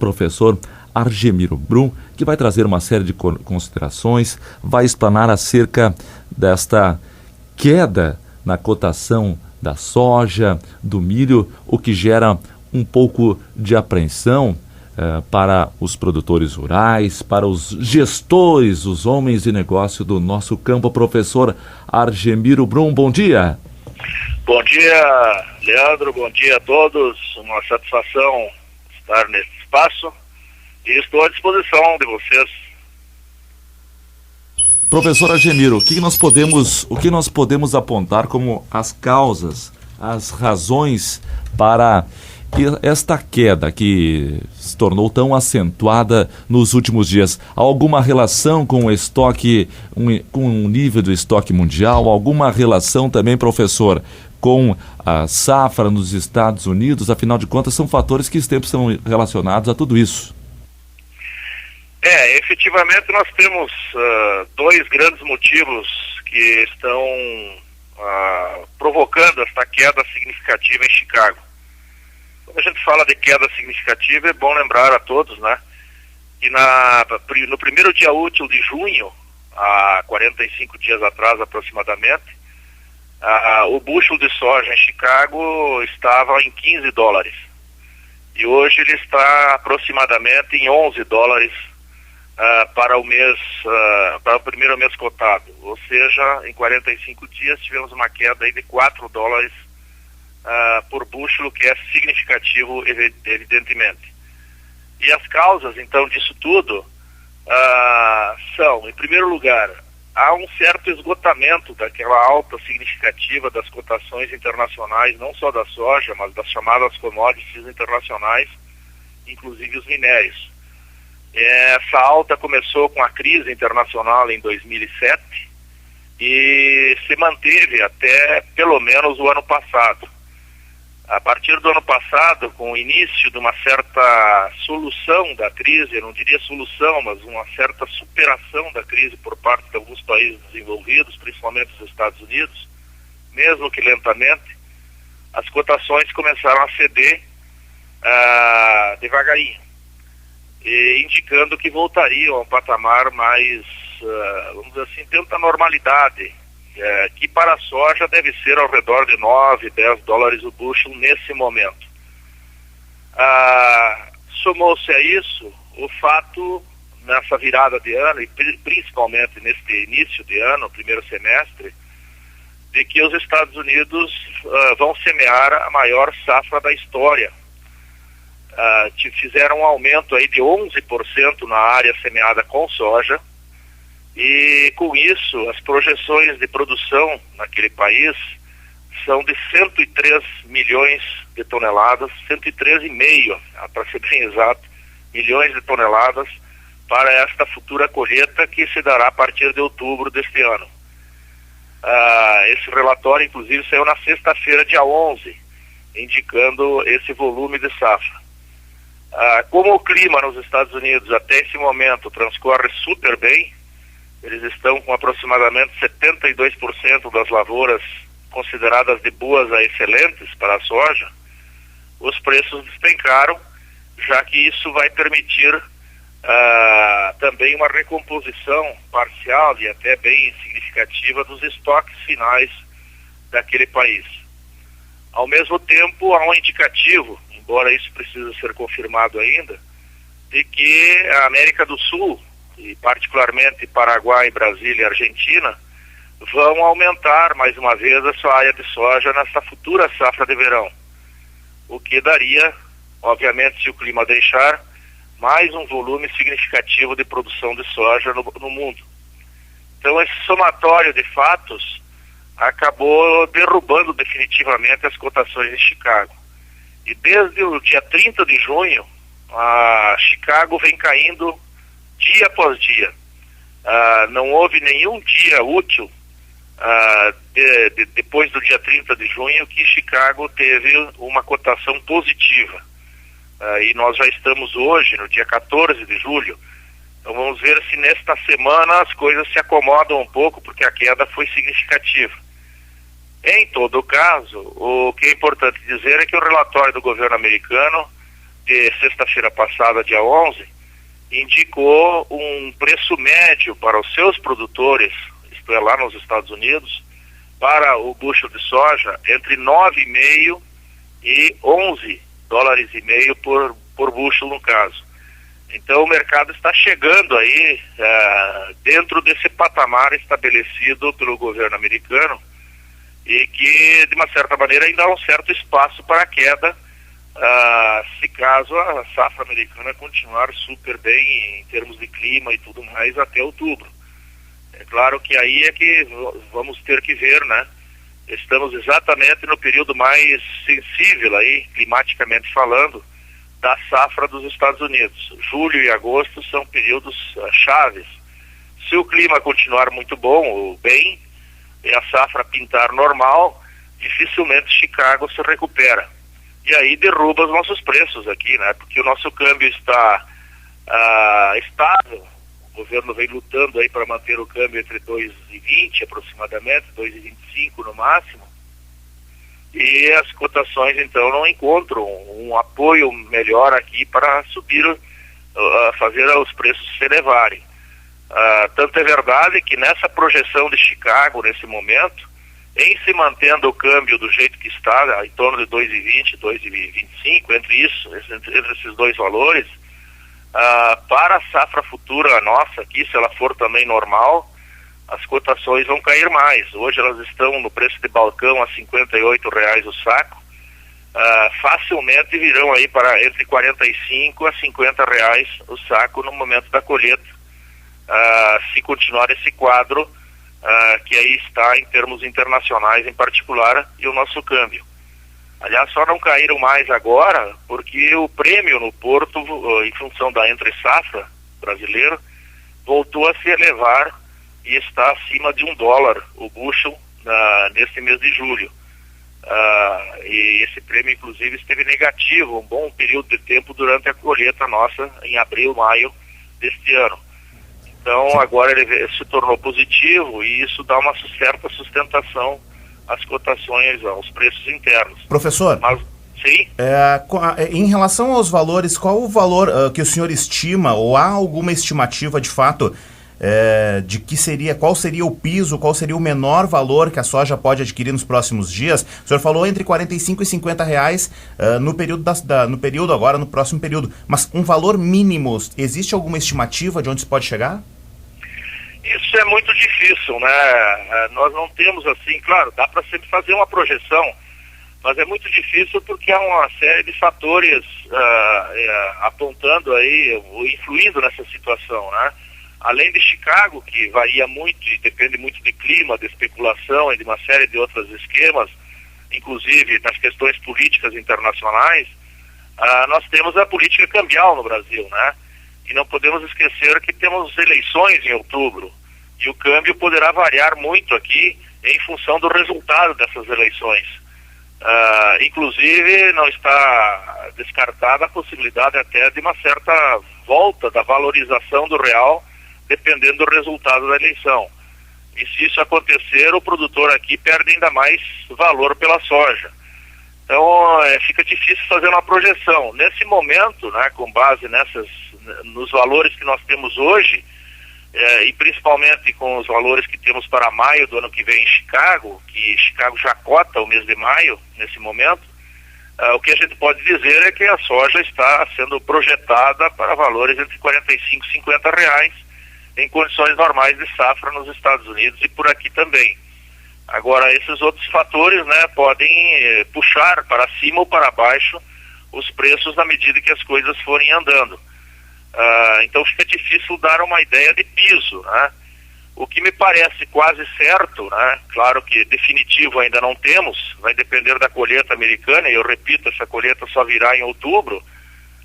professor Argemiro Brum, que vai trazer uma série de considerações, vai explanar acerca desta queda na cotação da soja, do milho, o que gera um pouco de apreensão para os produtores rurais, para os gestores, os homens de negócio do nosso campo. Professor Argemiro Brum, bom dia. Bom dia, Leandro, bom dia a todos, uma satisfação estar nesse espaço e estou à disposição de vocês. Professor Argemiro, o que nós podemos apontar como as causas, as razões para esta queda que se tornou tão acentuada nos últimos dias? Há alguma relação com o estoque, com o nível do estoque mundial? Alguma relação também, professor, com a safra nos Estados Unidos? Afinal de contas, são fatores que sempre são relacionados a tudo isso. Efetivamente nós temos dois grandes motivos que estão provocando esta queda significativa em Chicago. Quando a gente fala de queda significativa, é bom lembrar a todos, né, que no primeiro dia útil de junho, há 45 dias atrás aproximadamente, o bushel de soja em Chicago estava em $15. E hoje ele está aproximadamente em $11 para o primeiro mês cotado. Ou seja, em 45 dias tivemos uma queda aí de $4 por bushel, que é significativo, evidentemente. E as causas, então, disso tudo são, em primeiro lugar, há um certo esgotamento daquela alta significativa das cotações internacionais, não só da soja, mas das chamadas commodities internacionais, inclusive os minérios. Essa alta começou com a crise internacional em 2007 e se manteve até pelo menos o ano passado. A partir do ano passado, com o início de uma certa solução da crise, eu não diria solução, mas uma certa superação da crise por parte de alguns países desenvolvidos, principalmente os Estados Unidos, mesmo que lentamente, as cotações começaram a ceder devagarinho, indicando que voltariam a um patamar mais, vamos dizer assim, dentro da normalidade, que para a soja deve ser ao redor de $9-10 o bushel nesse momento. Somou-se a isso o fato, nessa virada de ano, e principalmente neste início de ano, primeiro semestre, de que os Estados Unidos vão semear a maior safra da história. Fizeram um aumento aí de 11% na área semeada com soja, e com isso as projeções de produção naquele país são de 103 milhões de toneladas, 103,5, para ser bem exato, milhões de toneladas para esta futura colheita que se dará a partir de outubro deste ano. Esse relatório inclusive saiu na sexta-feira, dia 11, indicando esse volume de safra. Como o clima nos Estados Unidos até esse momento transcorre super bem, eles estão com aproximadamente 72% das lavouras consideradas de boas a excelentes para a soja, os preços despencaram, já que isso vai permitir também uma recomposição parcial e até bem significativa dos estoques finais daquele país. Ao mesmo tempo, há um indicativo, embora isso precise ser confirmado ainda, de que a América do Sul, e particularmente Paraguai, Brasil e Argentina, vão aumentar mais uma vez a sua área de soja nessa futura safra de verão, o que daria, obviamente, se o clima deixar, mais um volume significativo de produção de soja no mundo. Então esse somatório de fatos acabou derrubando definitivamente as cotações em Chicago. E desde o dia 30 de junho, a Chicago vem caindo dia após dia. Não houve nenhum dia útil depois do dia 30 de junho que Chicago teve uma cotação positiva. E nós já estamos hoje, no dia 14 de julho. Então vamos ver se nesta semana as coisas se acomodam um pouco, porque a queda foi significativa. Em todo caso, o que é importante dizer é que o relatório do governo americano de sexta-feira passada, dia 11, indicou um preço médio para os seus produtores, isto é, lá nos Estados Unidos, para o bushel de soja, entre 9,5 e 11 dólares e meio por bushel, no caso. Então o mercado está chegando aí dentro desse patamar estabelecido pelo governo americano, e que, de uma certa maneira, ainda há um certo espaço para a queda, se caso a safra americana continuar super bem em termos de clima e tudo mais até outubro. É claro que aí é que vamos ter que ver, né? Estamos exatamente no período mais sensível aí, climaticamente falando, da safra dos Estados Unidos. Julho e agosto são períodos chaves. Se o clima continuar muito bom ou bem, e a safra pintar normal, dificilmente Chicago se recupera. E aí derruba os nossos preços aqui, né? Porque o nosso câmbio está estável. O governo vem lutando aí para manter o câmbio entre 2,20 aproximadamente, 2,25 no máximo. E as cotações, então, não encontram um apoio melhor aqui para subir, fazer os preços se elevarem. Tanto é verdade que nessa projeção de Chicago, nesse momento, em se mantendo o câmbio do jeito que está, em torno de 2,20, 2,25, entre esses dois valores, para a safra futura nossa aqui, se ela for também normal, as cotações vão cair mais. Hoje elas estão no preço de balcão a R$58 o saco, facilmente virão aí para entre R$45 a R$50 o saco no momento da colheita, se continuar esse quadro que aí está em termos internacionais em particular, e o nosso câmbio. Aliás, só não caíram mais agora porque o prêmio no porto, em função da entre-safra brasileira, voltou a se elevar e está acima de $1 o bushel nesse mês de julho. E esse prêmio, inclusive, esteve negativo um bom período de tempo durante a colheita nossa em abril, maio deste ano. Então, agora ele se tornou positivo e isso dá uma certa sustentação às cotações, aos preços internos. Professor, mas, sim? Em relação aos valores, qual o valor que o senhor estima, ou há alguma estimativa de fato de qual seria o piso, qual seria o menor valor que a soja pode adquirir nos próximos dias? O senhor falou entre R$45 e R$50 no próximo período, mas um valor mínimo, existe alguma estimativa de onde se pode chegar? Isso é muito difícil, né? Nós não temos assim, claro, dá para sempre fazer uma projeção, mas é muito difícil porque há uma série de fatores apontando aí, influindo nessa situação, né? Além de Chicago, que varia muito e depende muito de clima, de especulação e de uma série de outros esquemas, inclusive nas questões políticas internacionais, nós temos a política cambial no Brasil, né? E não podemos esquecer que temos eleições em outubro e o câmbio poderá variar muito aqui em função do resultado dessas eleições. Inclusive, não está descartada a possibilidade até de uma certa volta da valorização do real, dependendo do resultado da eleição. E se isso acontecer, o produtor aqui perde ainda mais valor pela soja. Então, fica difícil fazer uma projeção. Nesse momento, né, com base nos valores que nós temos hoje, e principalmente com os valores que temos para maio do ano que vem em Chicago, que Chicago já cota o mês de maio, nesse momento, o que a gente pode dizer é que a soja está sendo projetada para valores entre R$45 e R$50 em condições normais de safra nos Estados Unidos e por aqui também. Agora, esses outros fatores, né, podem puxar para cima ou para baixo os preços na medida que as coisas forem andando. Então fica difícil dar uma ideia de piso, né? O que me parece quase certo, né? Claro que definitivo ainda não temos, vai depender da colheita americana, e eu repito, essa colheita só virá em outubro,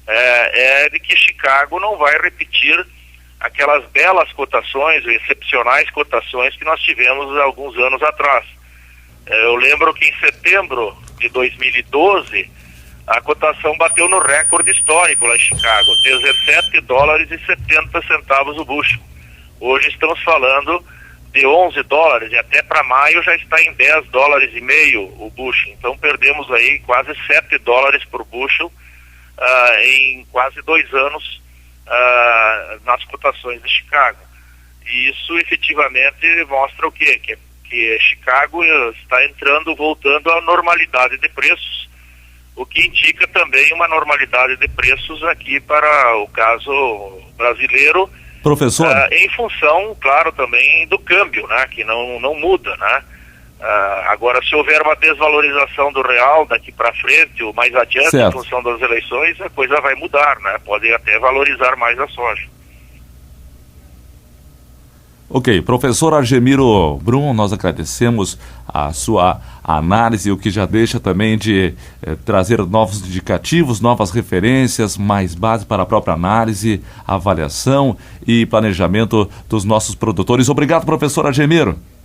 é de que Chicago não vai repetir aquelas belas cotações, excepcionais cotações que nós tivemos há alguns anos atrás. Eu lembro que em setembro de 2012, a cotação bateu no recorde histórico lá em Chicago, $17,70 o bushel. Hoje estamos falando de $11, e até para maio já está em $10,5 o bushel. Então perdemos aí quase $7 por bushel em quase 2 anos nas cotações de Chicago. E isso efetivamente mostra o quê? Que Chicago está voltando à normalidade de preços, o que indica também uma normalidade de preços aqui para o caso brasileiro, professor, em função, claro, também do câmbio, né, que não muda, né? Agora, se houver uma desvalorização do real daqui para frente ou mais adiante, certo, em função das eleições, a coisa vai mudar, né? Pode até valorizar mais a soja. Ok, professor Argemiro Brum, nós agradecemos a sua análise, o que já deixa também de trazer novos indicativos, novas referências, mais base para a própria análise, avaliação e planejamento dos nossos produtores. Obrigado, professor Argemiro.